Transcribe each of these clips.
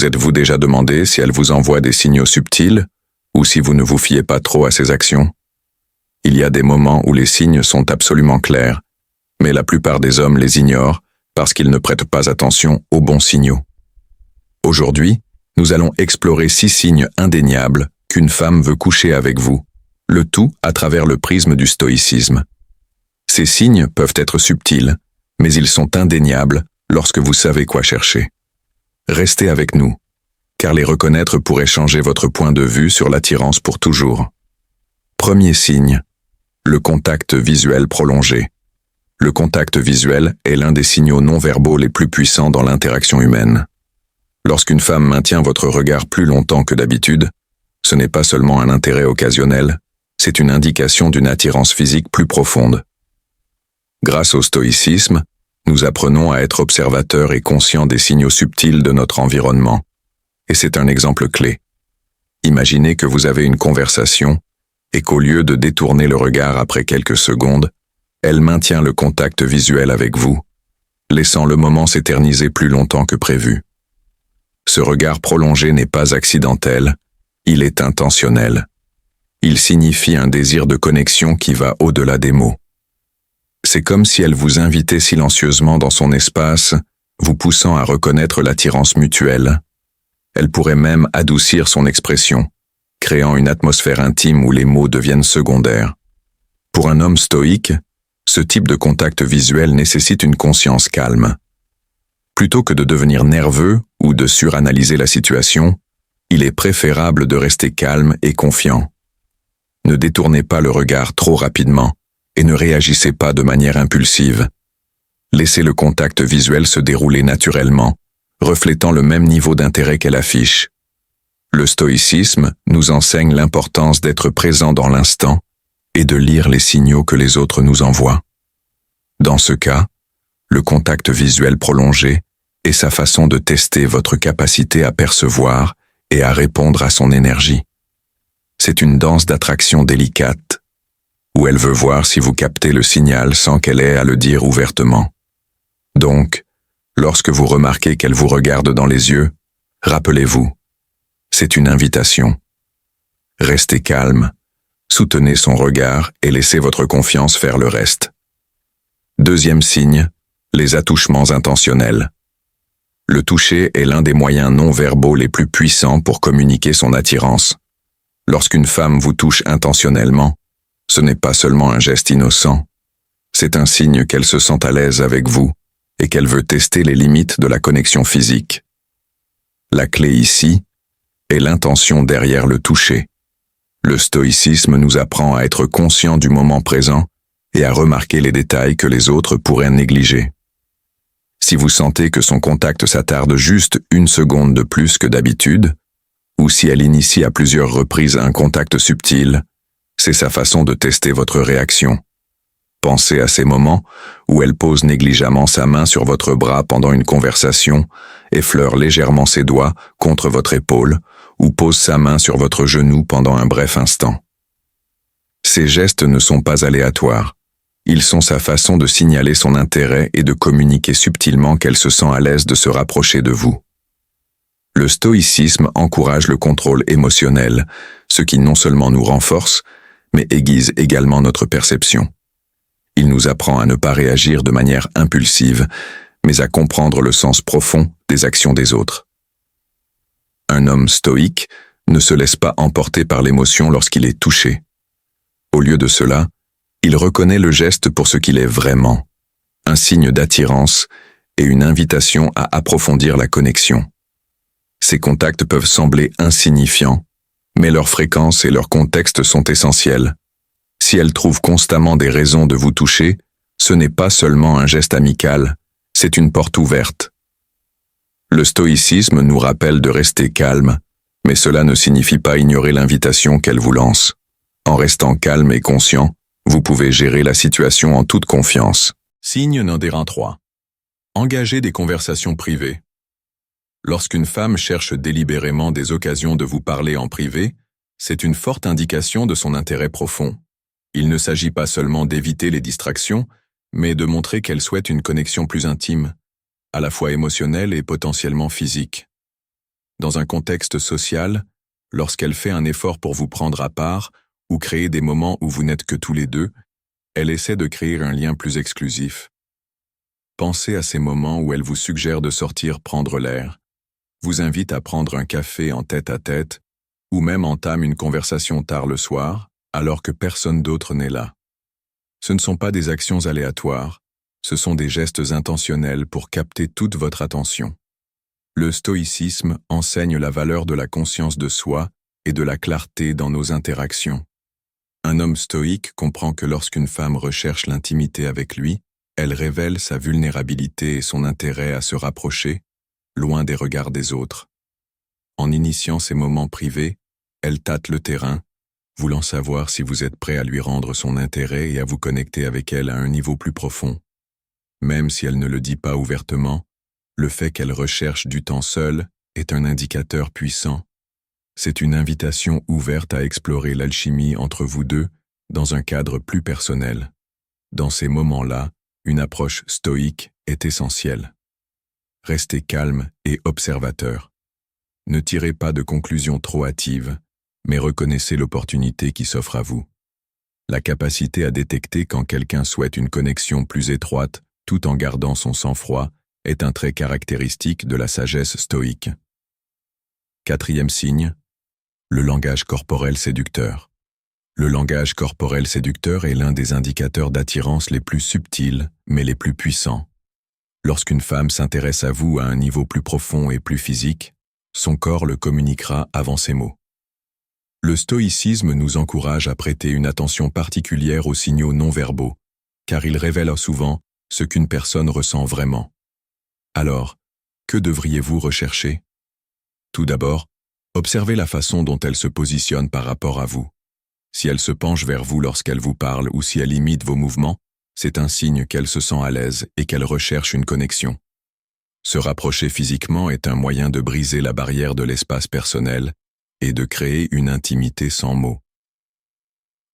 Vous êtes-vous déjà demandé si elle vous envoie des signaux subtils ou si vous ne vous fiez pas trop à ses actions? Il y a des moments où les signes sont absolument clairs, mais la plupart des hommes les ignorent parce qu'ils ne prêtent pas attention aux bons signaux. Aujourd'hui, nous allons explorer 6 signes indéniables qu'une femme veut coucher avec vous, le tout à travers le prisme du stoïcisme. Ces signes peuvent être subtils, mais ils sont indéniables lorsque vous savez quoi chercher. Restez avec nous, car les reconnaître pourrait changer votre point de vue sur l'attirance pour toujours. Premier signe, le contact visuel prolongé. Le contact visuel est l'un des signaux non-verbaux les plus puissants dans l'interaction humaine. Lorsqu'une femme maintient votre regard plus longtemps que d'habitude, ce n'est pas seulement un intérêt occasionnel, c'est une indication d'une attirance physique plus profonde. Grâce au stoïcisme, nous apprenons à être observateurs et conscients des signaux subtils de notre environnement. Et c'est un exemple clé. Imaginez que vous avez une conversation et qu'au lieu de détourner le regard après quelques secondes, elle maintient le contact visuel avec vous, laissant le moment s'éterniser plus longtemps que prévu. Ce regard prolongé n'est pas accidentel, il est intentionnel. Il signifie un désir de connexion qui va au-delà des mots. C'est comme si elle vous invitait silencieusement dans son espace, vous poussant à reconnaître l'attirance mutuelle. Elle pourrait même adoucir son expression, créant une atmosphère intime où les mots deviennent secondaires. Pour un homme stoïque, ce type de contact visuel nécessite une conscience calme. Plutôt que de devenir nerveux ou de suranalyser la situation, il est préférable de rester calme et confiant. Ne détournez pas le regard trop rapidement et ne réagissez pas de manière impulsive. Laissez le contact visuel se dérouler naturellement, reflétant le même niveau d'intérêt qu'elle affiche. Le stoïcisme nous enseigne l'importance d'être présent dans l'instant et de lire les signaux que les autres nous envoient. Dans ce cas, le contact visuel prolongé est sa façon de tester votre capacité à percevoir et à répondre à son énergie. C'est une danse d'attraction délicate, où elle veut voir si vous captez le signal sans qu'elle ait à le dire ouvertement. Donc, lorsque vous remarquez qu'elle vous regarde dans les yeux, rappelez-vous, c'est une invitation. Restez calme, soutenez son regard et laissez votre confiance faire le reste. Deuxième signe, les attouchements intentionnels. Le toucher est l'un des moyens non-verbaux les plus puissants pour communiquer son attirance. Lorsqu'une femme vous touche intentionnellement, ce n'est pas seulement un geste innocent, c'est un signe qu'elle se sent à l'aise avec vous et qu'elle veut tester les limites de la connexion physique. La clé ici est l'intention derrière le toucher. Le stoïcisme nous apprend à être conscient du moment présent et à remarquer les détails que les autres pourraient négliger. Si vous sentez que son contact s'attarde juste 1 seconde de plus que d'habitude, ou si elle initie à plusieurs reprises un contact subtil, c'est sa façon de tester votre réaction. Pensez à ces moments où elle pose négligemment sa main sur votre bras pendant une conversation, effleure légèrement ses doigts contre votre épaule ou pose sa main sur votre genou pendant un bref instant. Ces gestes ne sont pas aléatoires. Ils sont sa façon de signaler son intérêt et de communiquer subtilement qu'elle se sent à l'aise de se rapprocher de vous. Le stoïcisme encourage le contrôle émotionnel, ce qui non seulement nous renforce, mais aiguise également notre perception. Il nous apprend à ne pas réagir de manière impulsive, mais à comprendre le sens profond des actions des autres. Un homme stoïque ne se laisse pas emporter par l'émotion lorsqu'il est touché. Au lieu de cela, il reconnaît le geste pour ce qu'il est vraiment, un signe d'attirance et une invitation à approfondir la connexion. Ces contacts peuvent sembler insignifiants, mais leur fréquence et leur contexte sont essentiels. Si elle trouve constamment des raisons de vous toucher, ce n'est pas seulement un geste amical, c'est une porte ouverte. Le stoïcisme nous rappelle de rester calme, mais cela ne signifie pas ignorer l'invitation qu'elle vous lance. En restant calme et conscient, vous pouvez gérer la situation en toute confiance. Signe non-dérant 3. Engager des conversations privées. Lorsqu'une femme cherche délibérément des occasions de vous parler en privé, c'est une forte indication de son intérêt profond. Il ne s'agit pas seulement d'éviter les distractions, mais de montrer qu'elle souhaite une connexion plus intime, à la fois émotionnelle et potentiellement physique. Dans un contexte social, lorsqu'elle fait un effort pour vous prendre à part ou créer des moments où vous n'êtes que tous les deux, elle essaie de créer un lien plus exclusif. Pensez à ces moments où elle vous suggère de sortir prendre l'air, vous invite à prendre un café en tête-à-tête, ou même entame une conversation tard le soir, alors que personne d'autre n'est là. Ce ne sont pas des actions aléatoires, ce sont des gestes intentionnels pour capter toute votre attention. Le stoïcisme enseigne la valeur de la conscience de soi et de la clarté dans nos interactions. Un homme stoïque comprend que lorsqu'une femme recherche l'intimité avec lui, elle révèle sa vulnérabilité et son intérêt à se rapprocher, loin des regards des autres. En initiant ces moments privés, elle tâte le terrain, voulant savoir si vous êtes prêt à lui rendre son intérêt et à vous connecter avec elle à un niveau plus profond. Même si elle ne le dit pas ouvertement, le fait qu'elle recherche du temps seul est un indicateur puissant. C'est une invitation ouverte à explorer l'alchimie entre vous deux dans un cadre plus personnel. Dans ces moments-là, une approche stoïque est essentielle. Restez calme et observateur. Ne tirez pas de conclusions trop hâtives, mais reconnaissez l'opportunité qui s'offre à vous. La capacité à détecter quand quelqu'un souhaite une connexion plus étroite tout en gardant son sang-froid est un trait caractéristique de la sagesse stoïque. 4e signe, le langage corporel séducteur. Le langage corporel séducteur est l'un des indicateurs d'attirance les plus subtils, mais les plus puissants. Lorsqu'une femme s'intéresse à vous à un niveau plus profond et plus physique, son corps le communiquera avant ses mots. Le stoïcisme nous encourage à prêter une attention particulière aux signaux non-verbaux, car ils révèlent souvent ce qu'une personne ressent vraiment. Alors, que devriez-vous rechercher? Tout d'abord, observez la façon dont elle se positionne par rapport à vous. Si elle se penche vers vous lorsqu'elle vous parle ou si elle imite vos mouvements, c'est un signe qu'elle se sent à l'aise et qu'elle recherche une connexion. Se rapprocher physiquement est un moyen de briser la barrière de l'espace personnel et de créer une intimité sans mots.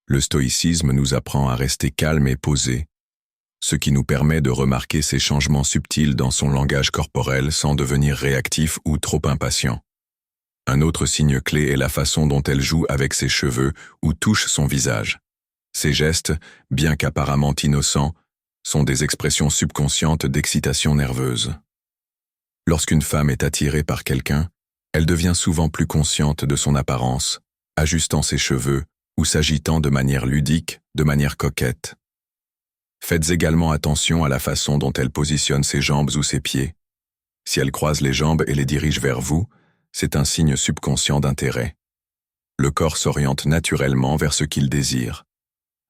Le stoïcisme nous apprend à rester calme et posé, ce qui nous permet de remarquer ces changements subtils dans son langage corporel sans devenir réactif ou trop impatient. Un autre signe clé est la façon dont elle joue avec ses cheveux ou touche son visage. Ces gestes, bien qu'apparemment innocents, sont des expressions subconscientes d'excitation nerveuse. Lorsqu'une femme est attirée par quelqu'un, elle devient souvent plus consciente de son apparence, ajustant ses cheveux ou s'agitant de manière ludique, de manière coquette. Faites également attention à la façon dont elle positionne ses jambes ou ses pieds. Si elle croise les jambes et les dirige vers vous, c'est un signe subconscient d'intérêt. Le corps s'oriente naturellement vers ce qu'il désire.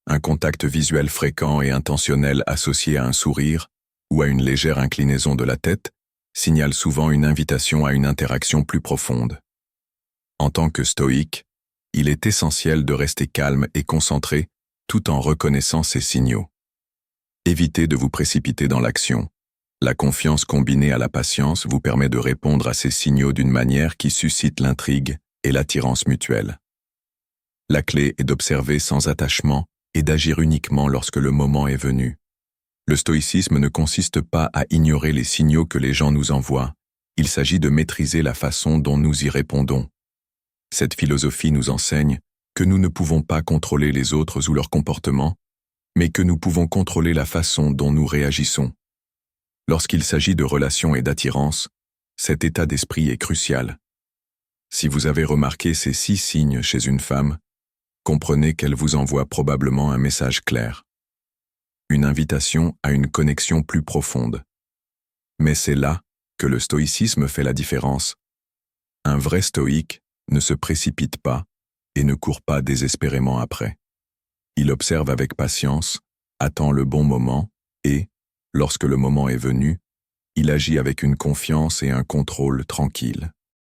Un contact visuel fréquent et intentionnel associé à un sourire ou à une légère inclinaison de la tête signale souvent une invitation à une interaction plus profonde. En tant que stoïque, il est essentiel de rester calme et concentré tout en reconnaissant ces signaux. Évitez de vous précipiter dans l'action. La confiance combinée à la patience vous permet de répondre à ces signaux d'une manière qui suscite l'intrigue et l'attirance mutuelle. La clé est d'observer sans attachement et d'agir uniquement lorsque le moment est venu. Le stoïcisme ne consiste pas à ignorer les signaux que les gens nous envoient, il s'agit de maîtriser la façon dont nous y répondons. Cette philosophie nous enseigne que nous ne pouvons pas contrôler les autres ou leur comportement, mais que nous pouvons contrôler la façon dont nous réagissons. Lorsqu'il s'agit de relations et d'attirance, cet état d'esprit est crucial. Si vous avez remarqué ces 6 signes chez une femme, comprenez qu'elle vous envoie probablement un message clair. Une invitation à une connexion plus profonde. Mais c'est là que le stoïcisme fait la différence. Un vrai stoïque ne se précipite pas et ne court pas désespérément après. Il observe avec patience, attend le bon moment et, lorsque le moment est venu, il agit avec une confiance et un contrôle tranquille.